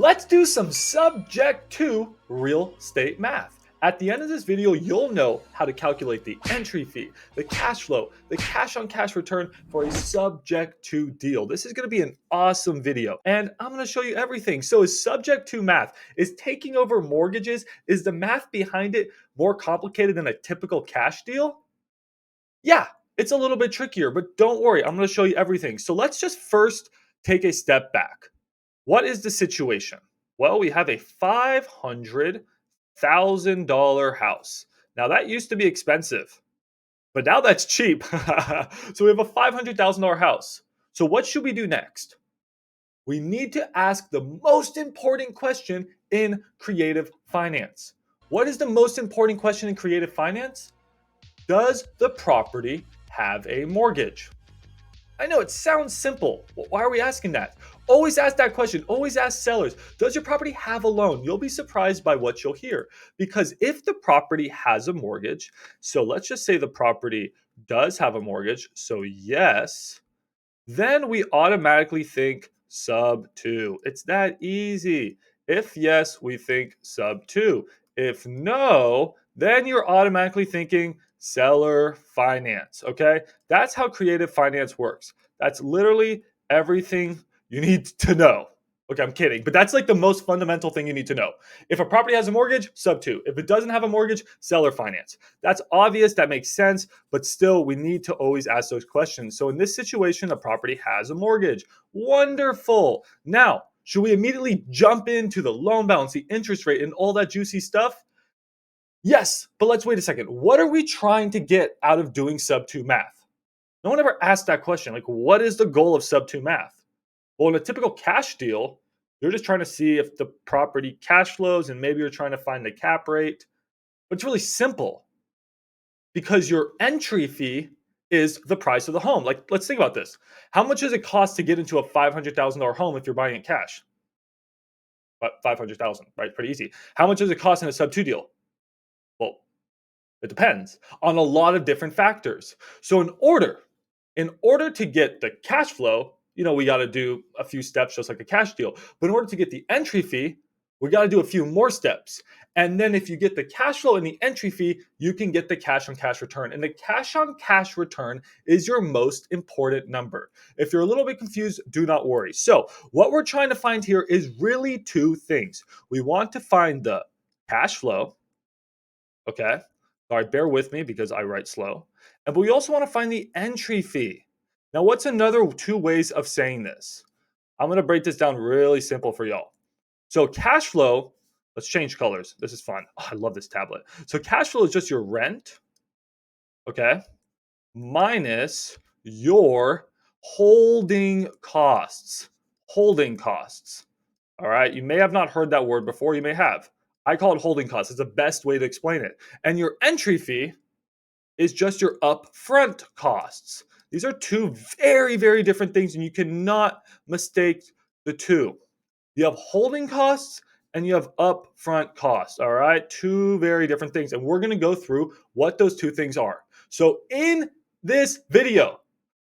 Let's do some subject to real estate math. At the end of this video, you'll know how to calculate the entry fee, the cash flow, the cash on cash return for a subject to deal. This is going to be an awesome video and I'm going to show you everything. So is subject to math, is taking over mortgages, is the math behind it more complicated than a typical cash deal? Yeah, it's a little bit trickier, but don't worry, I'm going to show you everything. So let's just first take a step back. What is the situation? Well, we have a $500,000 house. Now, that used to be expensive, but now that's cheap. So we have a $500,000 house. So, what should we do next? We need to ask the most important question in creative finance. What is the most important question in creative finance? Does the property have a mortgage? I know it sounds simple. Why are we asking that? Always ask that question. Always ask sellers, does your property have a loan? You'll be surprised by what you'll hear. Because if the property has a mortgage, so let's just say the property does have a mortgage, so yes, then we automatically think sub 2. It's that easy. If yes, we think sub 2. If no, then you're automatically thinking seller finance. Okay? That's how creative finance works. That's literally everything you need to know. Okay, I'm kidding, but that's like the most fundamental thing you need to know. If a property has a mortgage, sub 2. If it doesn't have a mortgage, seller finance. That's obvious, that makes sense, but still we need to always ask those questions. So in this situation, a property has a mortgage. Wonderful. Now, should we immediately jump into the loan balance, the interest rate, and all that juicy stuff? Yes, but let's wait a second. What are we trying to get out of doing sub 2 math? No one ever asked that question. Like, what is the goal of sub 2 math? Well, in a typical cash deal, you're just trying to see if the property cash flows and maybe you're trying to find the cap rate. But it's really simple because your entry fee is the price of the home. Like, let's think about this. How much does it cost to get into a $500,000 home if you're buying it cash? But 500,000, right? Pretty easy. How much does it cost in a sub 2 deal? Well, it depends on a lot of different factors. So in order to get the cash flow, we got to do a few steps just like a cash deal. But in order to get the entry fee, we got to do a few more steps. And then if you get the cash flow and the entry fee, you can get the cash on cash return. And the cash on cash return is your most important number. If you're a little bit confused, do not worry. So, what we're trying to find here is really two things. We want to find the cash flow, okay? All right, bear with me because I write slow. But we also want to find the entry fee. Now, what's another two ways of saying this? I'm going to break this down really simple for y'all. So cash flow, let's change colors. This is fun. Oh, I love this tablet. So cash flow is just your rent, okay, minus your holding costs. Holding costs. All right. You may have not heard that word before. You may have. I call it holding costs. It's the best way to explain it. And your entry fee is just your upfront costs. These are two very, very different things, and you cannot mistake the two. You have holding costs and you have upfront costs. All right. Two very different things. And we're going to go through what those two things are. So in this video,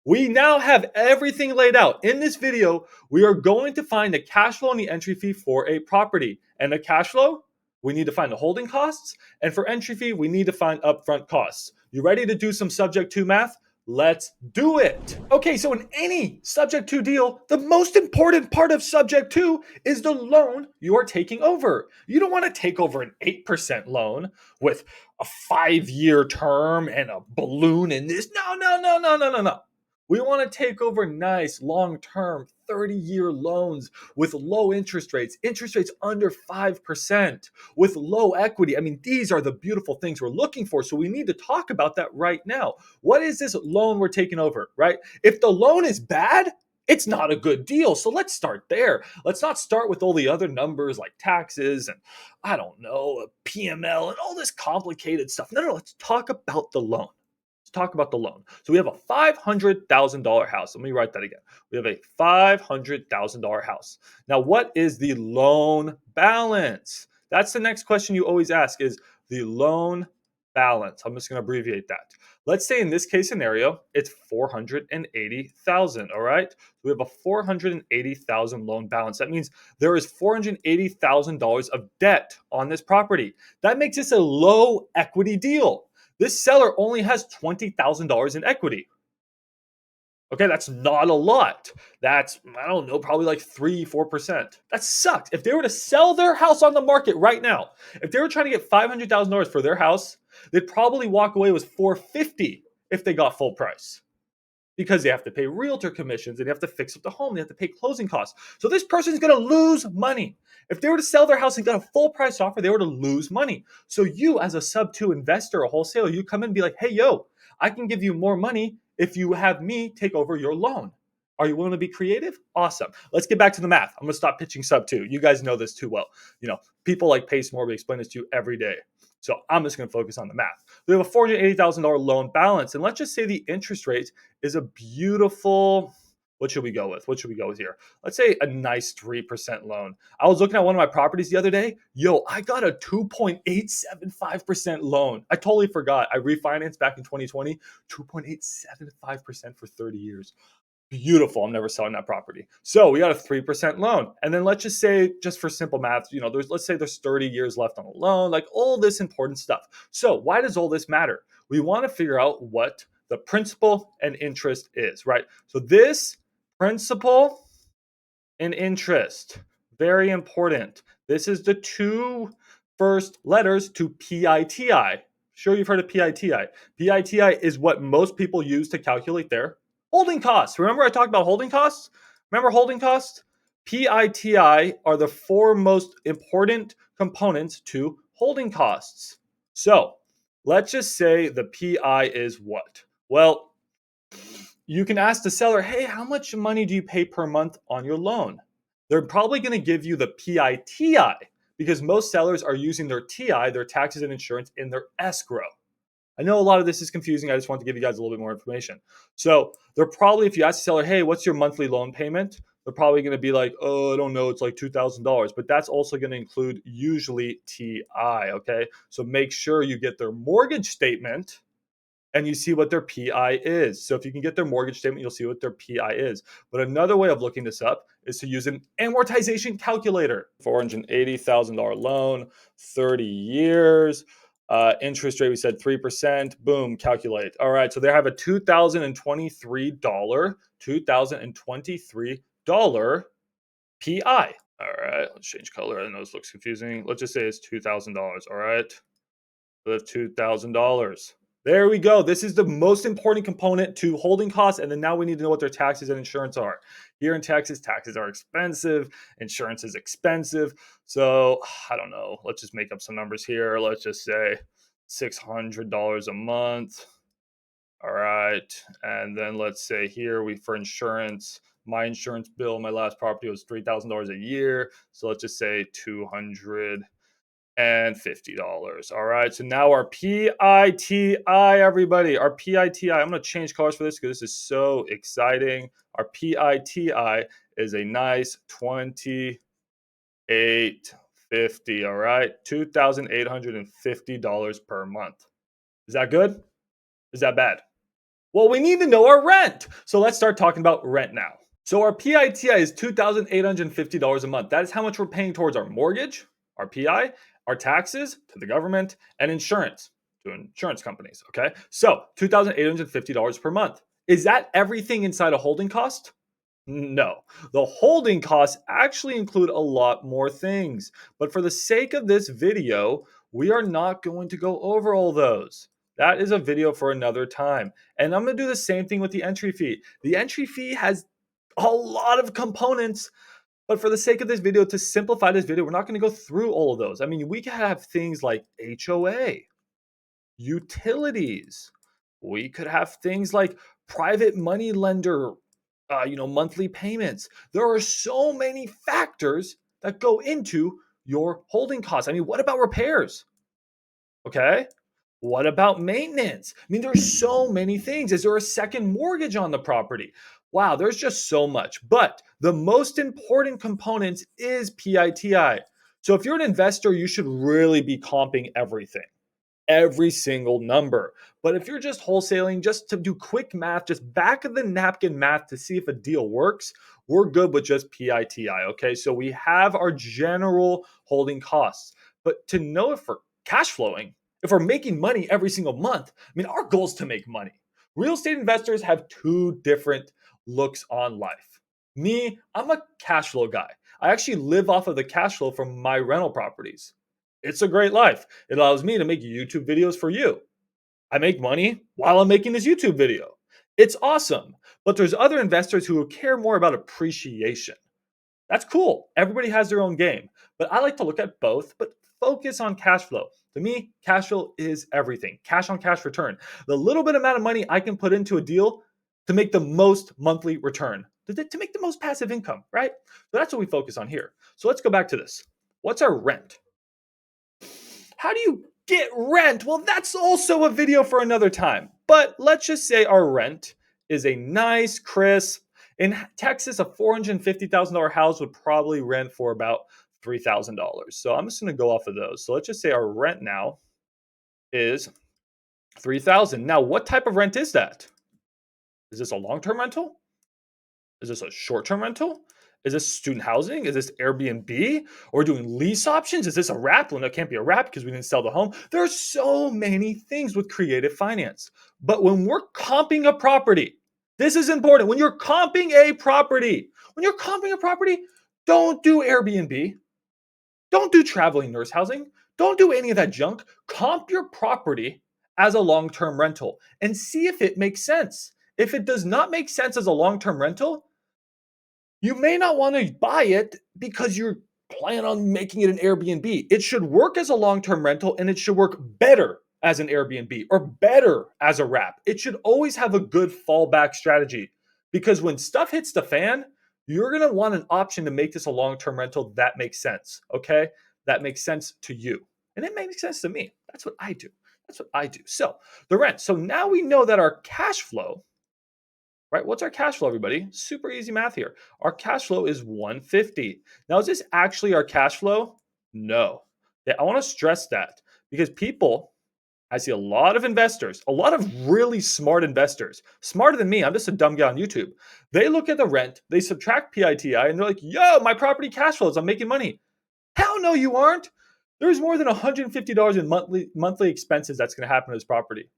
we now have everything laid out. In this video, we are going to find the cash flow and the entry fee for a property. And the cash flow, we need to find the holding costs. And for entry fee, we need to find upfront costs. You ready to do some subject to math? Let's do it. Okay, so in any subject to deal, the most important part of subject to is the loan you are taking over. You don't want to take over an 8% loan with a 5-year term and a balloon in this. No, no, no, no, no, no, no. We want to take over nice, long-term, 30-year loans with low interest rates under 5%, with low equity. I mean, these are the beautiful things we're looking for. So we need to talk about that right now. What is this loan we're taking over, right? If the loan is bad, it's not a good deal. So let's start there. Let's not start with all the other numbers like taxes and I don't know, a PML and all this complicated stuff. No, let's talk about the loan. Let's talk about the loan. So we have a $500,000 house. Let me write that again. We have a $500,000 house. Now, what is the loan balance? That's the next question you always ask is the loan balance. I'm just going to abbreviate that. Let's say in this case scenario, it's 480,000. All right. We have a 480,000 loan balance. That means there is $480,000 of debt on this property. That makes this a low equity deal. This seller only has $20,000 in equity. Okay, that's not a lot. That's, I don't know, probably like 3-4%. That sucks. If they were to sell their house on the market right now, if they were trying to get $500,000 for their house, they'd probably walk away with 450 if they got full price, because they have to pay realtor commissions and they have to fix up the home. They have to pay closing costs. So this person's going to lose money. If they were to sell their house and get a full price offer, they were to lose money. So you, as a sub two investor, a wholesaler, you come in and be like, hey, yo, I can give you more money if you have me take over your loan. Are you willing to be creative? Awesome. Let's get back to the math. I'm going to stop pitching sub two. You guys know this too well. People like Pace More, we explain this to you every day. So I'm just going to focus on the math. We have a $480,000 loan balance. And let's just say the interest rate is a beautiful, what should we go with? What should we go with here? Let's say a nice 3% loan. I was looking at one of my properties the other day. Yo, I got a 2.875% loan. I totally forgot. I refinanced back in 2020, 2.875% for 30 years. Beautiful. I'm never selling that property. So we got a 3% loan. And then let's just say, just for simple math, let's say there's 30 years left on the loan, like all this important stuff. So why does all this matter? We want to figure out what the principal and interest is, right? So this principal and interest, very important. This is the two first letters to PITI. Sure, you've heard of PITI. PITI is what most people use to calculate their holding costs. Remember I talked about holding costs? Remember holding costs? PITI are the four most important components to holding costs. So let's just say the PI is what? Well, you can ask the seller, hey, how much money do you pay per month on your loan? They're probably going to give you the PITI because most sellers are using their TI, their taxes and insurance, in their escrow. I know a lot of this is confusing. I just want to give you guys a little bit more information. So they're probably, if you ask the seller, hey, what's your monthly loan payment? They're probably going to be like, oh, I don't know. It's like $2,000. But that's also going to include usually TI, okay? So make sure you get their mortgage statement and you see what their PI is. So if you can get their mortgage statement, you'll see what their PI is. But another way of looking this up is to use an amortization calculator. $480,000 loan, 30 years. Interest rate, we said 3%. Boom, calculate. All right, so they have a $2,023 PI. All right, let's change color. I know this looks confusing. Let's just say it's $2,000. All right, so that's $2,000. There we go. This is the most important component to holding costs. And then now we need to know what their taxes and insurance are. Here in Texas, taxes are expensive. Insurance is expensive. So I don't know. Let's just make up some numbers here. Let's just say $600 a month. All right. And then let's say here for insurance, my insurance bill, my last property was $3,000 a year. So let's just say $250. All right. So now our PITI, everybody, our PITI, I'm going to change colors for this because this is so exciting. Our PITI is a nice 2850. All right. $2,850 per month. Is that good? Is that bad? Well, we need to know our rent. So let's start talking about rent now. So our PITI is $2,850 a month. That is how much we're paying towards our mortgage, our PI, our taxes to the government, and insurance to insurance companies. Okay. So $2,850 per month. Is that everything inside a holding cost? No. The holding costs actually include a lot more things. But for the sake of this video, we are not going to go over all those. That is a video for another time. And I'm going to do the same thing with the entry fee. The entry fee has a lot of components. But for the sake of this video, to simplify this video, we're not going to go through all of those. I mean, we can have things like HOA, utilities. We could have things like private money lender, monthly payments. There are so many factors that go into your holding costs. I mean, what about repairs? Okay. What about maintenance? I mean, there's so many things. Is there a second mortgage on the property? Wow, there's just so much. But the most important component is PITI. So if you're an investor, you should really be comping everything. every single number. But if you're just wholesaling, just to do quick math, just back of the napkin math to see if a deal works, we're good with just PITI. Okay. So we have our general holding costs. But to know if we're cash flowing, if we're making money every single month, I mean, our goal is to make money. Real estate investors have two different looks on life. Me, I'm a cash flow guy. I actually live off of the cash flow from my rental properties. It's a great life. It allows me to make YouTube videos for you. I make money while I'm making this YouTube video. It's awesome. But there's other investors who care more about appreciation. That's cool. Everybody has their own game. But I like to look at both, but focus on cash flow. To me, cash flow is everything. Cash on cash return. The little bit amount of money I can put into a deal to make the most monthly return, to make the most passive income, right? So that's what we focus on here. So let's go back to this. What's our rent? How do you get rent? Well, that's also a video for another time. But let's just say our rent is a nice, crisp, in Texas, a $450,000 house would probably rent for about $3,000. So I'm just going to go off of those. So let's just say our rent now is $3,000. Now, what type of rent is that? Is this a long-term rental? Is this a short-term rental? Is this student housing? Is this Airbnb? Or doing lease options? Is this a wrap? Well, no, it can't be a wrap because we didn't sell the home. There are so many things with creative finance. But when we're comping a property, this is important. When you're comping a property, don't do Airbnb. Don't do traveling nurse housing. Don't do any of that junk. Comp your property as a long-term rental and see if it makes sense. If it does not make sense as a long-term rental, you may not want to buy it because you're planning on making it an Airbnb. It should work as a long-term rental and it should work better as an Airbnb or better as a wrap. It should always have a good fallback strategy because when stuff hits the fan, you're going to want an option to make this a long-term rental that makes sense, okay? That makes sense to you. And it makes sense to me. That's what I do. So, the rent. So now we know that our cash flow, right? What's our cash flow, everybody? Super easy math here. Our cash flow is 150. Now, is this actually our cash flow? No. I want to stress that because I see a lot of investors, a lot of really smart investors, smarter than me. I'm just a dumb guy on YouTube. They look at the rent, they subtract PITI, and they're like, yo, my property cash flows, I'm making money. Hell no, you aren't. There's more than $150 in monthly expenses that's going to happen to this property.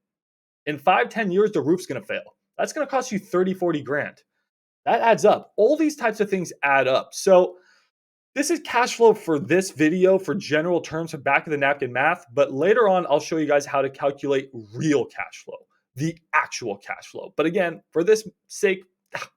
In 5-10 years, the roof's going to fail. That's going to cost you 30-40 grand. That adds up. All these types of things add up. So this is cash flow for this video for general terms of back of the napkin math. But later on, I'll show you guys how to calculate real cash flow, the actual cash flow. But again, for this sake,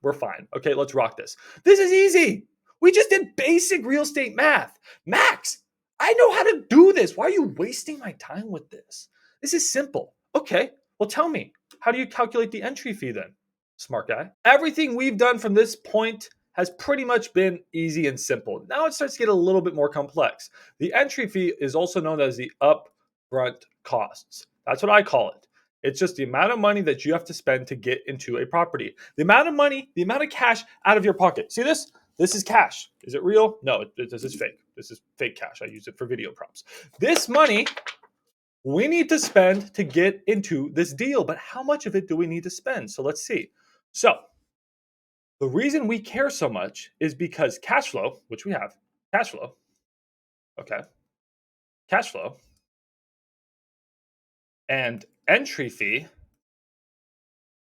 we're fine. Okay, let's rock this. This is easy. We just did basic real estate math. Max, I know how to do this. Why are you wasting my time with this? This is simple. Okay, well, tell me, how do you calculate the entry fee then? Smart guy. Everything we've done from this point has pretty much been easy and simple. Now it starts to get a little bit more complex. The entry fee is also known as the upfront costs. That's what I call it. It's just the amount of money that you have to spend to get into a property. The amount of money, the amount of cash out of your pocket. See this? This is cash. Is it real? No, this is fake. This is fake cash. I use it for video props. This money we need to spend to get into this deal, but how much of it do we need to spend? So let's see. So the reason we care so much is because cash flow, which we have, cash flow, okay, cash flow, and entry fee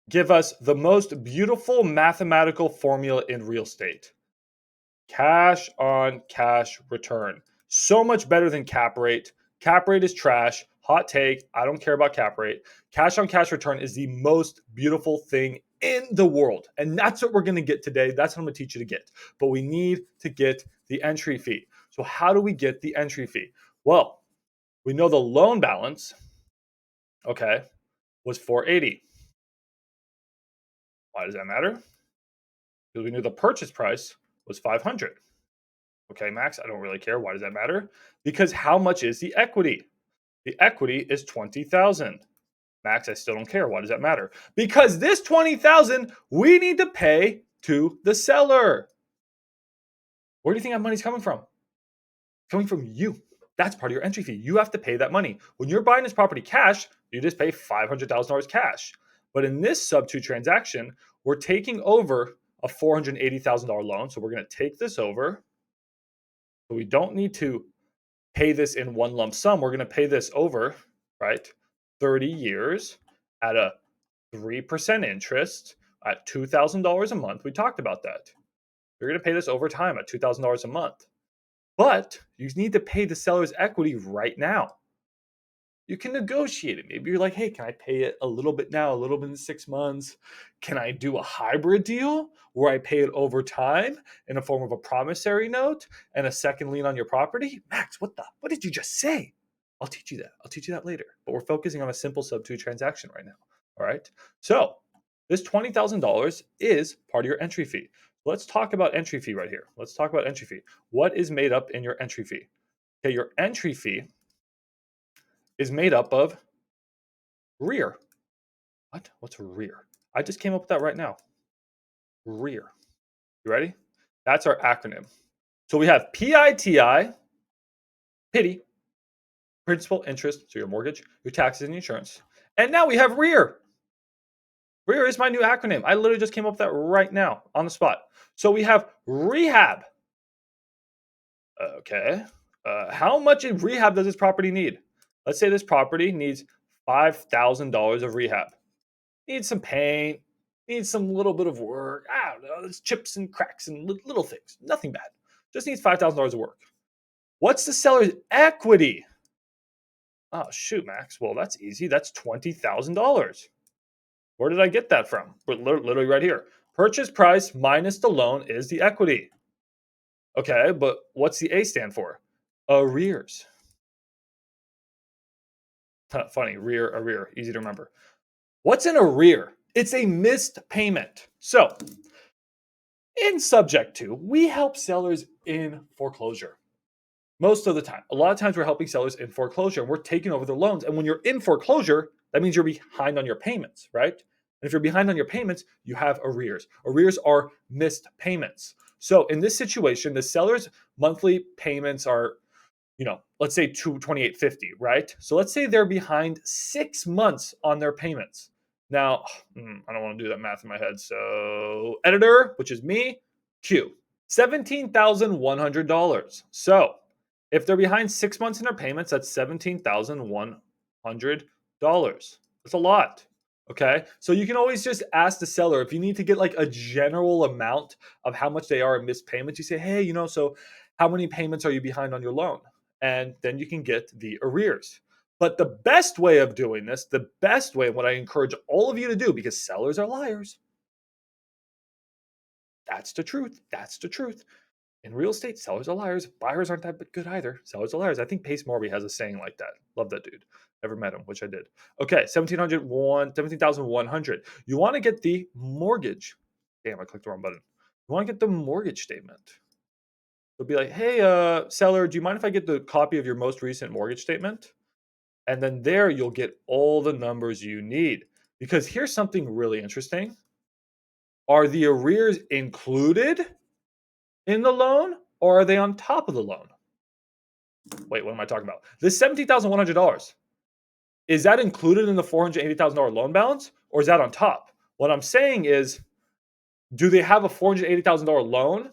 give us the most beautiful mathematical formula in real estate. Cash on cash return. So much better than cap rate. Cap rate is trash. Hot take. I don't care about cap rate. Cash on cash return is the most beautiful thing in the world. And that's what we're going to get today. That's what I'm going to teach you to get. But we need to get the entry fee. So how do we get the entry fee? Well, we know the loan balance, okay, was 480. Why does that matter? Because we knew the purchase price was 500. Okay, Max, I don't really care. Why does that matter? Because how much is the equity? The equity is 20,000. Max, I still don't care. Why does that matter? Because this 20,000 we need to pay to the seller. Where do you think that money's coming from? Coming from you. That's part of your entry fee. You have to pay that money. When you're buying this property cash, you just pay $500,000 cash. But in this sub 2 transaction, we're taking over a $480,000 loan. So we're going to take this over. So we don't need to pay this in one lump sum. We're going to pay this over, right? 30 years at a 3% interest at $2,000 a month. We talked about that. You're going to pay this over time at $2,000 a month. But you need to pay the seller's equity right now. You can negotiate it. Maybe you're like, hey, can I pay it a little bit now, a little bit in 6 months? Can I do a hybrid deal where I pay it over time in a form of a promissory note and a second lien on your property? Max, what did you just say? I'll teach you that. I'll teach you that later. But we're focusing on a simple sub 2 transaction right now. All right. So this $20,000 is part of your entry fee. Let's talk about entry fee right here. Let's talk about entry fee. What is made up in your entry fee? Okay, your entry fee is made up of rear. What? What's rear? I just came up with that right now. Rear. You ready? That's our acronym. So we have PITI, pity, principal, interest, so your mortgage, your taxes, and insurance. And now we have rear. Rear is my new acronym. I literally just came up with that right now on the spot. So we have rehab. Okay. How much in rehab does this property need? Let's say this property needs $5,000 of rehab. Needs some paint, needs some little bit of work. I don't know. There's chips and cracks and little things. Nothing bad. Just needs $5,000 of work. What's the seller's equity? Oh, shoot, Max. Well, that's easy. That's $20,000. Where did I get that from? Literally right here. Purchase price minus the loan is the equity. Okay, but what's the A stand for? Arrears. Funny, arrear, easy to remember. What's an arrear? It's a missed payment. So, in subject to, we help sellers in foreclosure. Most of the time. A lot of times we're helping sellers in foreclosure and we're taking over their loans. And when you're in foreclosure, that means you're behind on your payments, right? And if you're behind on your payments, you have arrears. Arrears are missed payments. So in this situation, the seller's monthly payments are, let's say $228.50, right? So let's say they're behind 6 months on their payments. Now, I don't want to do that math in my head. So editor, which is me, Q, $17,100. So if they're behind 6 months in their payments, that's $17,100. That's a lot. Okay. So you can always just ask the seller if you need to get like a general amount of how much they are in missed payments. You say, hey, so how many payments are you behind on your loan? And then you can get the arrears. But the best way of doing this, the best way, what I encourage all of you to do, because sellers are liars. That's the truth. That's the truth. In real estate, sellers are liars. Buyers aren't that good either. Sellers are liars. I think Pace Morby has a saying like that. Love that dude. Never met him, which I did. Okay, 17,100. You want to get the mortgage. Damn, I clicked the wrong button. You want to get the mortgage statement. They'll be like, hey, seller, do you mind if I get the copy of your most recent mortgage statement? And then there you'll get all the numbers you need. Because here's something really interesting. Are the arrears included in the loan or are they on top of the loan? Wait, what am I talking about? This $17,100, is that included in the $480,000 loan balance or is that on top? What I'm saying is, do they have a $480,000 loan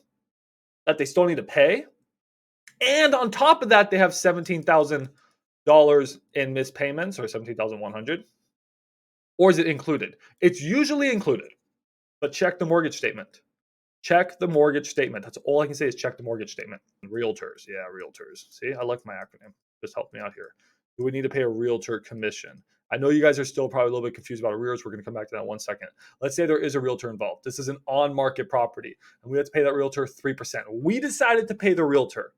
that they still need to pay? And on top of that, they have $17,000 in missed payments, or $17,100? Or is it included? It's usually included, but check the mortgage statement. Check the mortgage statement. That's all I can say is check the mortgage statement. Realtors. Yeah, realtors. See, I like my acronym. Just help me out here. Do we need to pay a realtor commission? I know you guys are still probably a little bit confused about arrears. We're going to come back to that in 1 second. Let's say there is a realtor involved. This is an on-market property, and we have to pay that realtor 3%. We decided to pay the realtor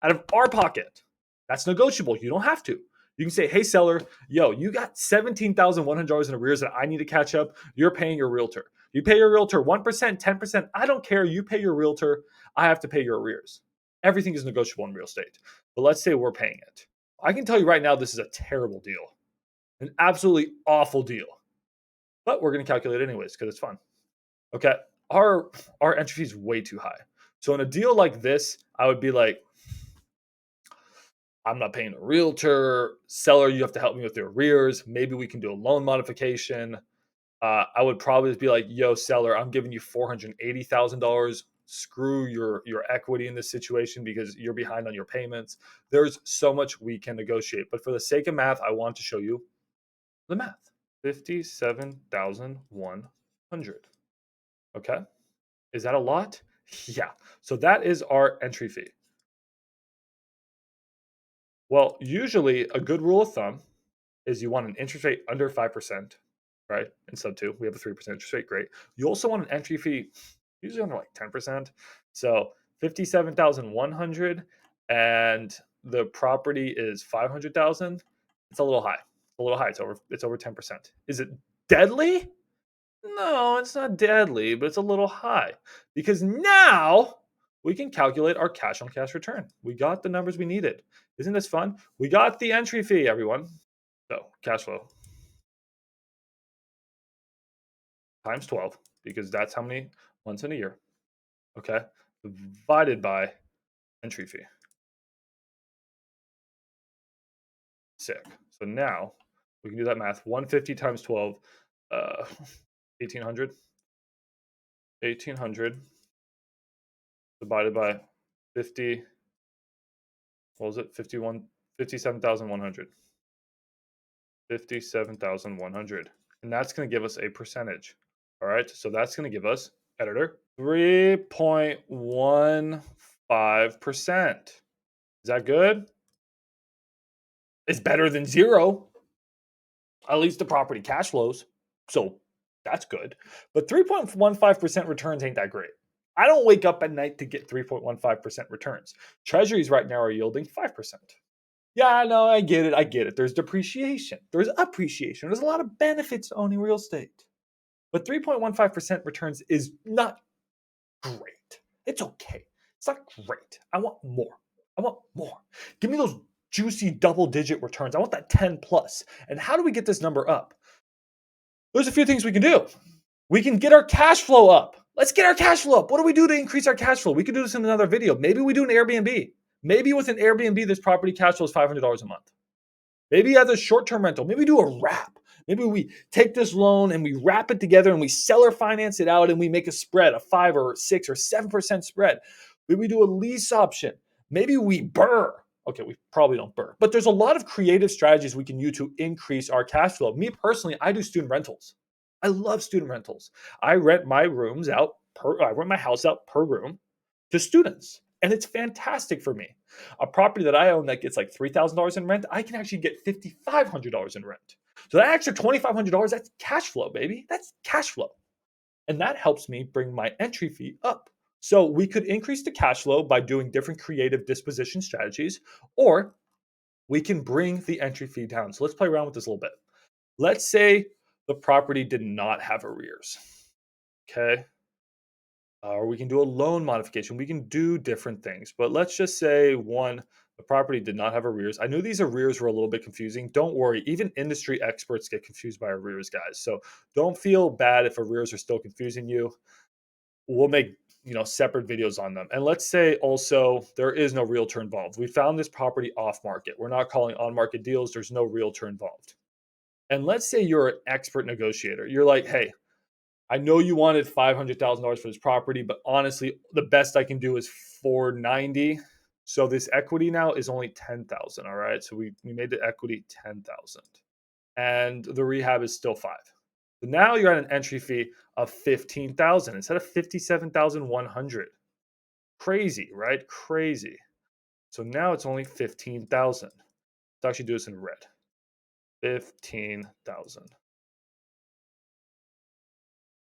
out of our pocket. That's negotiable. You don't have to. You can say, hey, seller, yo, you got $17,100 in arrears that I need to catch up. You're paying your realtor. You pay your realtor 1%, 10%. I don't care. You pay your realtor. I have to pay your arrears. Everything is negotiable in real estate. But let's say we're paying it. I can tell you right now, this is a terrible deal. An absolutely awful deal. But we're going to calculate it anyways because it's fun. Okay. Our entry fee is way too high. So in a deal like this, I would be like, I'm not paying a realtor. Seller, you have to help me with the arrears. Maybe we can do a loan modification. I would probably just be like, yo, seller, I'm giving you $480,000. Screw your equity in this situation because you're behind on your payments. There's so much we can negotiate. But for the sake of math, I want to show you the math. 57,100. Okay. Is that a lot? Yeah. So that is our entry fee. Well, usually a good rule of thumb is you want an interest rate under 5%, right? In sub two, we have a 3% interest rate. Great. You also want an entry fee usually under like 10%. So 57,100 and the property is 500,000. It's a little high. A little high. It's over 10%. Is it deadly? No, it's not deadly, but it's a little high because now we can calculate our cash on cash return. We got the numbers we needed. Isn't this fun? We got the entry fee, everyone. So cash flow times 12 because that's how many months in a year. Okay. Divided by entry fee. Sick. So now we can do that math. 150 times 12, 1800. 1800 divided by 50. What was it? 51, 57,100. 57,100. And that's going to give us a percentage. All right. So that's going to give us, editor, 3.15%. Is that good? It's better than zero. At least the property cash flows. So that's good. But 3.15% returns ain't that great. I don't wake up at night to get 3.15% returns. Treasuries right now are yielding 5%. Yeah, no, I get it. I get it. There's depreciation, there's appreciation, there's a lot of benefits to owning real estate. But 3.15% returns is not great. It's okay. It's not great. I want more. I want more. Give me those juicy double digit returns. I want that 10 plus. And how do we get this number up? There's a few things we can do. We can get our cash flow up. Let's get our cash flow up. What do we do to increase our cash flow? We could do this in another video. Maybe we do an Airbnb. Maybe with an Airbnb, this property cash flow is $500 a month. Maybe as a short-term rental, maybe do a wrap. Maybe we take this loan and we wrap it together and we seller finance it out and we make a spread, a 5 or 6 or 7% spread. Maybe we do a lease option. Maybe we burr. Okay, we probably don't burr, but there's a lot of creative strategies we can use to increase our cash flow. Me personally, I do student rentals. I love student rentals. I rent my house out per room to students. And it's fantastic for me. A property that I own that gets like $3,000 in rent, I can actually get $5,500 in rent. So that extra $2,500, that's cash flow, baby. That's cash flow. And that helps me bring my entry fee up. So we could increase the cash flow by doing different creative disposition strategies, or we can bring the entry fee down. So let's play around with this a little bit. Let's say the property did not have arrears. Okay. Or we can do a loan modification. We can do different things. But let's just say one, the property did not have arrears. I knew these arrears were a little bit confusing. Don't worry. Even industry experts get confused by arrears, guys. So don't feel bad if arrears are still confusing you. We'll make separate videos on them. And let's say also there is no realtor involved. We found this property off market. We're not calling on market deals. There's no realtor involved. And let's say you're an expert negotiator. You're like, hey, I know you wanted $500,000 for this property, but honestly, the best I can do is $490,000. So this equity now is only $10,000. All right. So we made the equity $10,000 and the rehab is still 5. So now you're at an entry fee of $15,000 instead of $57,100. Crazy, right? Crazy. So now it's only $15,000. Let's actually do this in red. 15,000.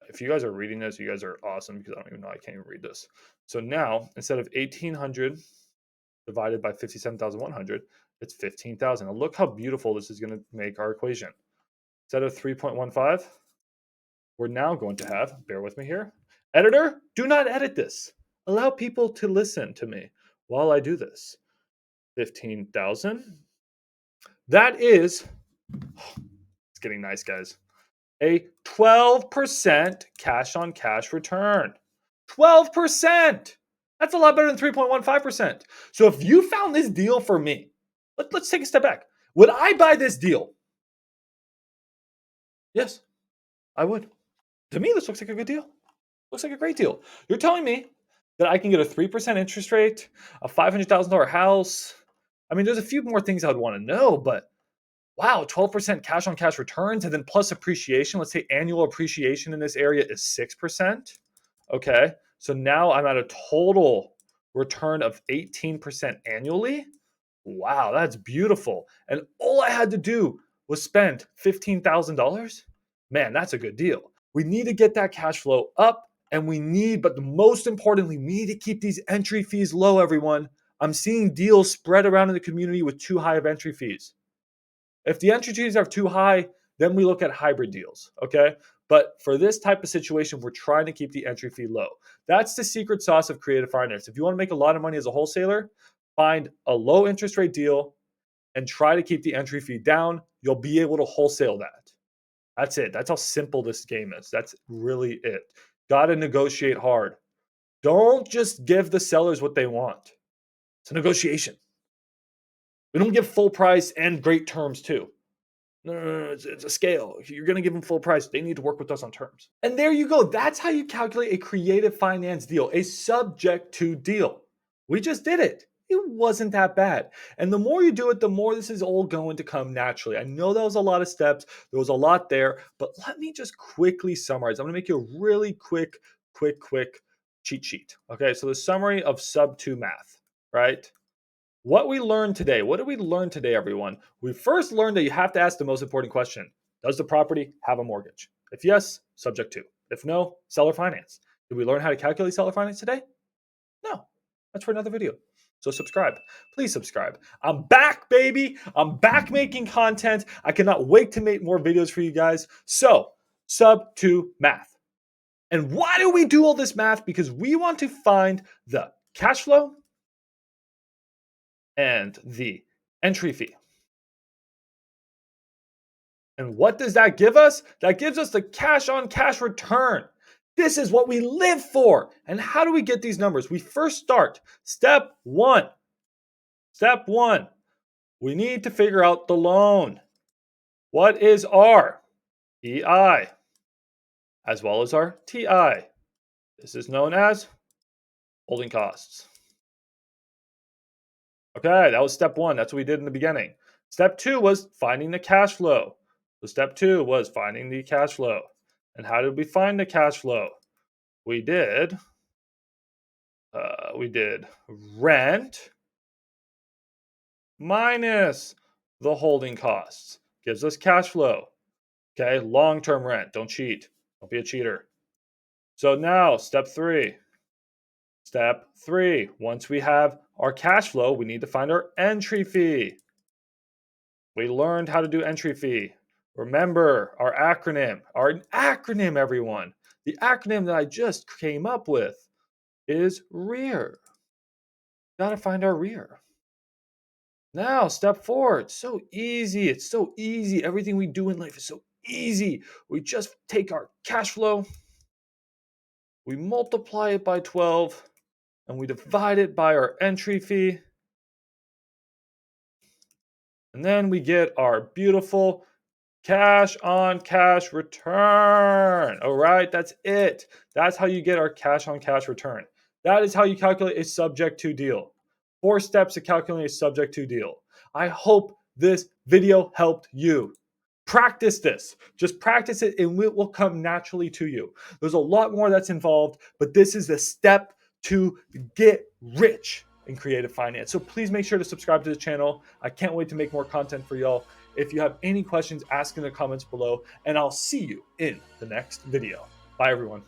If you guys are reading this, you guys are awesome because I don't even know. I can't even read this. So now instead of 1,800 divided by 57,100, it's 15,000. Now look how beautiful this is going to make our equation. Instead of 3.15, we're now going to have, bear with me here, editor, do not edit this. Allow people to listen to me while I do this. 15,000. That is, it's getting nice, guys. A 12% cash on cash return. 12%. That's a lot better than 3.15%. So if you found this deal for me, Let's take a step back. Would I buy this deal? Yes, I would. To me, this looks like a good deal. Looks like a great deal. You're telling me that I can get a 3% interest rate, a $500,000 house. I mean, there's a few more things I would want to know, but wow, 12% cash on cash returns and then plus appreciation. Let's say annual appreciation in this area is 6%. Okay. So now I'm at a total return of 18% annually. Wow, that's beautiful. And all I had to do was spend $15,000. Man, that's a good deal. We need to get that cash flow up and but the most importantly, we need to keep these entry fees low, everyone. I'm seeing deals spread around in the community with too high of entry fees. If the entry fees are too high, then we look at hybrid deals, okay? But for this type of situation, we're trying to keep the entry fee low. That's the secret sauce of creative finance. If you want to make a lot of money as a wholesaler, find a low interest rate deal and try to keep the entry fee down. You'll be able to wholesale that. That's it. That's how simple this game is. That's really it. Got to negotiate hard. Don't just give the sellers what they want. It's a negotiation. We don't give full price and great terms too. No, it's a scale. If you're going to give them full price, they need to work with us on terms. And there you go. That's how you calculate a creative finance deal, a subject to deal. We just did it. It wasn't that bad. And the more you do it, the more this is all going to come naturally. I know that was a lot of steps. There was a lot there, but let me just quickly summarize. I'm going to make you a really quick cheat sheet. Okay, so the summary of sub 2 math, right? What we learned today. What did we learn today, everyone? We first learned that you have to ask the most important question. Does the property have a mortgage? If yes, subject to. If no, seller finance. Did we learn how to calculate seller finance today? No. That's for another video. So subscribe. Please subscribe. I'm back, baby. I'm back making content. I cannot wait to make more videos for you guys. So, sub 2 math. And why do we do all this math? Because we want to find the cash flow and the entry fee. And what does that give us? That gives us the cash on cash return. This is what we live for. And how do we get these numbers? We first start step one. Step one, we need to figure out the loan. What is our EI as well as our TI? This is known as holding costs. Okay, that was step one. That's what we did in the beginning. Step two was finding the cash flow. So step two was finding the cash flow. And how did we find the cash flow? We did rent minus the holding costs. Gives us cash flow. Okay, long-term rent. Don't cheat. Don't be a cheater. So now, step three. Step three, once we have our cash flow, we need to find our entry fee. We learned how to do entry fee. Remember our acronym, everyone. The acronym that I just came up with is REAR. Gotta find our REAR. Now, step four, it's so easy. It's so easy. Everything we do in life is so easy. We just take our cash flow, we multiply it by 12, and we divide it by our entry fee. And then we get our beautiful cash on cash return. All right, that's it. That's how you get our cash on cash return. That is how you calculate a subject to deal. 4 steps to calculate a subject to deal. I hope this video helped you. Practice this. Just practice it and it will come naturally to you. There's a lot more that's involved, but this is the step to get rich in creative finance. So please make sure to subscribe to the channel. I can't wait to make more content for y'all. If you have any questions, ask in the comments below, and I'll see you in the next video. Bye, everyone.